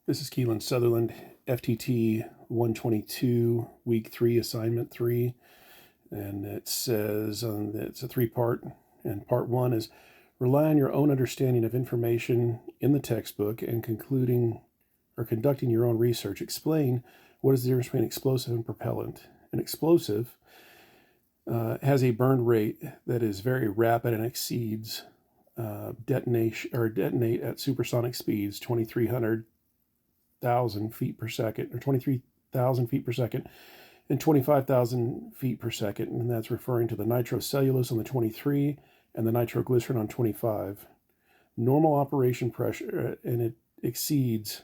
This is Keelan Southerland, FTT122, Week 3, Assignment 3. And it says it's a three-part. And part 1 is rely on your own understanding of information in the textbook and conducting your own research. Explain what is the difference between explosive and propellant. An explosive has a burn rate that is very rapid and exceeds detonate at supersonic speeds, 23,000 feet per second, or 23,000 feet per second, and 25,000 feet per second, and that's referring to the nitrocellulose on the 23 and the nitroglycerin on 25. Normal operation pressure, and it exceeds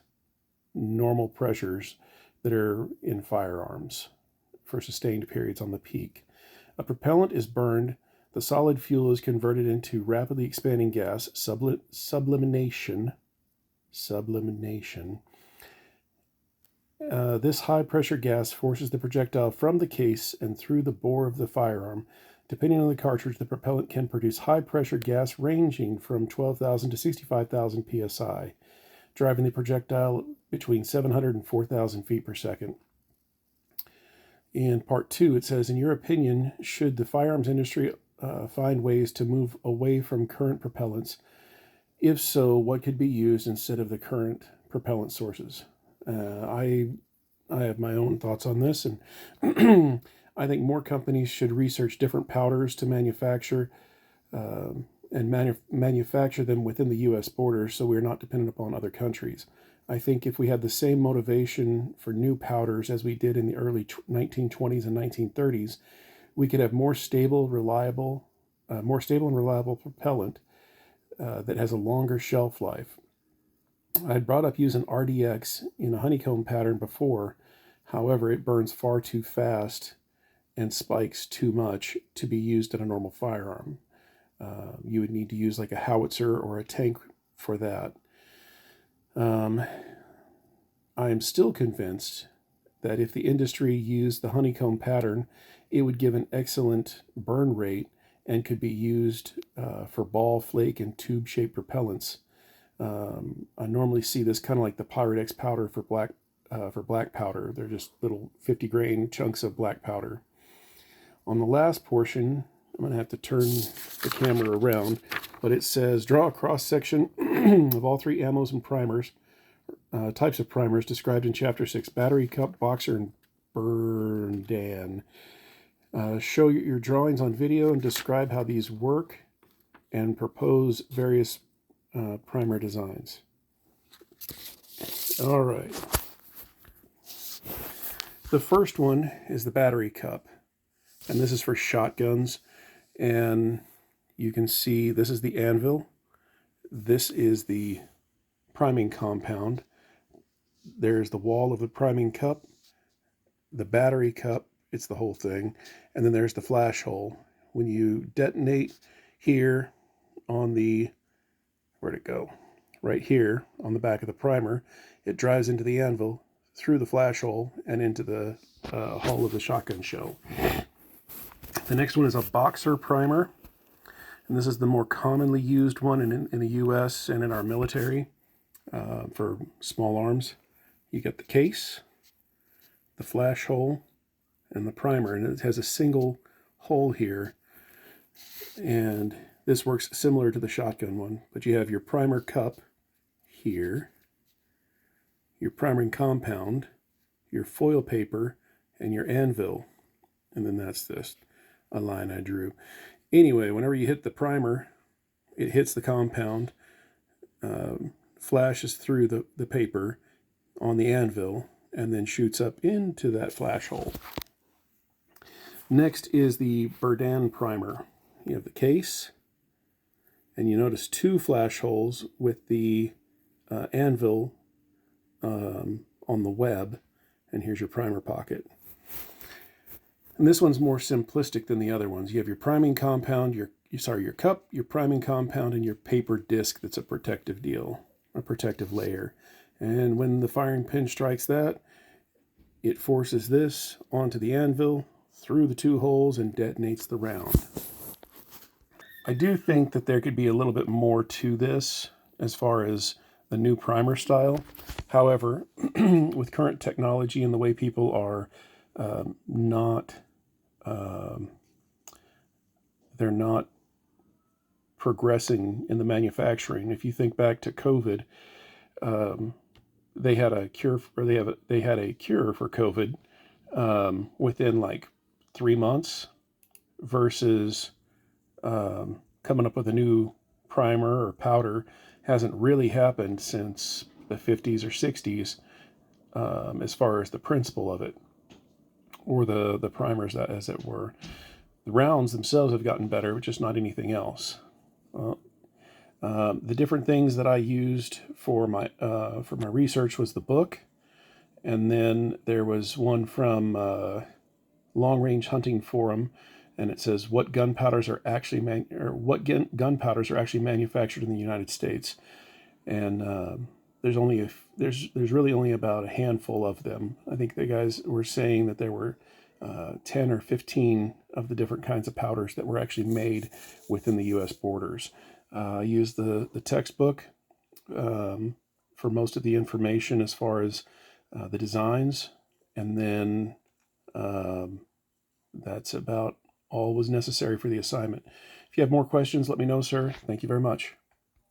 normal pressures that are in firearms for sustained periods on the peak. A propellant is burned. The solid fuel is converted into rapidly expanding gas, sublimation. This high-pressure gas forces the projectile from the case and through the bore of the firearm. Depending on the cartridge, the propellant can produce high-pressure gas ranging from 12,000 to 65,000 psi, driving the projectile between 700 and 4,000 feet per second. In part 2, it says, in your opinion, should the firearms industry find ways to move away from current propellants? If so, what could be used instead of the current propellant sources? I have my own thoughts on this, and I think more companies should research different powders to manufacture and manufacture them within the U.S. borders so we're not dependent upon other countries. I think if we had the same motivation for new powders as we did in the early 1920s and 1930s, we could have more stable and reliable propellant that has a longer shelf life. I had brought up using RDX in a honeycomb pattern before. However, it burns far too fast and spikes too much to be used in a normal firearm. You would need to use like a howitzer or a tank for that. I am still convinced that if the industry used the honeycomb pattern, it would give an excellent burn rate and could be used for ball, flake, and tube-shaped propellants. I normally see this kind of like the Pyrex powder for black powder. They're just little 50-grain chunks of black powder. On the last portion, I'm going to have to turn the camera around, but it says, draw a cross-section of all three ammos and primers, types of primers described in Chapter 6, Battery, Cup, Boxer, and Burn-Dan. Show your drawings on video and describe how these work and propose various primer designs. All right. The first one is the battery cup, and this is for shotguns. And you can see this is the anvil. This is the priming compound. There's the wall of the priming cup, the battery cup, it's the whole thing, and then there's the flash hole. When you detonate here on the, where'd it go? Right here on the back of the primer, it drives into the anvil, through the flash hole, and into the hull of the shotgun shell. The next one is a boxer primer, and this is the more commonly used one in the U.S. and in our military for small arms. You get the case, the flash hole, and the primer, and it has a single hole here, and this works similar to the shotgun one, but you have your primer cup here, your priming compound, your foil paper, and your anvil, and then that's this, a line I drew. Anyway, whenever you hit the primer, it hits the compound, flashes through the paper on the anvil, and then shoots up into that flash hole. Next is the Burn-Dan primer. You have the case, and you notice two flash holes with the anvil on the web, and here's your primer pocket. And this one's more simplistic than the other ones. You have your priming compound, your cup, your priming compound, and your paper disc that's a protective deal, a protective layer. And when the firing pin strikes that, it forces this onto the anvil, through the two holes, and detonates the round. I do think that there could be a little bit more to this as far as the new primer style. However, with current technology and the way people are not, they're not progressing in the manufacturing. If you think back to COVID, they had a cure, or they had a cure for COVID within like 3 months, versus coming up with a new primer or powder hasn't really happened since the 50s or 60s, as far as the principle of it, or the primers, that, as it were. The rounds themselves have gotten better, but just not anything else. The different things that I used for my research was the book, and then there was one from Long Range Hunting Forum, and it says what gunpowders are actually gunpowders are actually manufactured in the United States, and there's really only about a handful of them. I think the guys were saying that there were 10 or 15 of the different kinds of powders that were actually made within the U.S. borders. I used the textbook for most of the information as far as the designs, and then that's about all was necessary for the assignment. If you have more questions, let me know, sir. Thank you very much.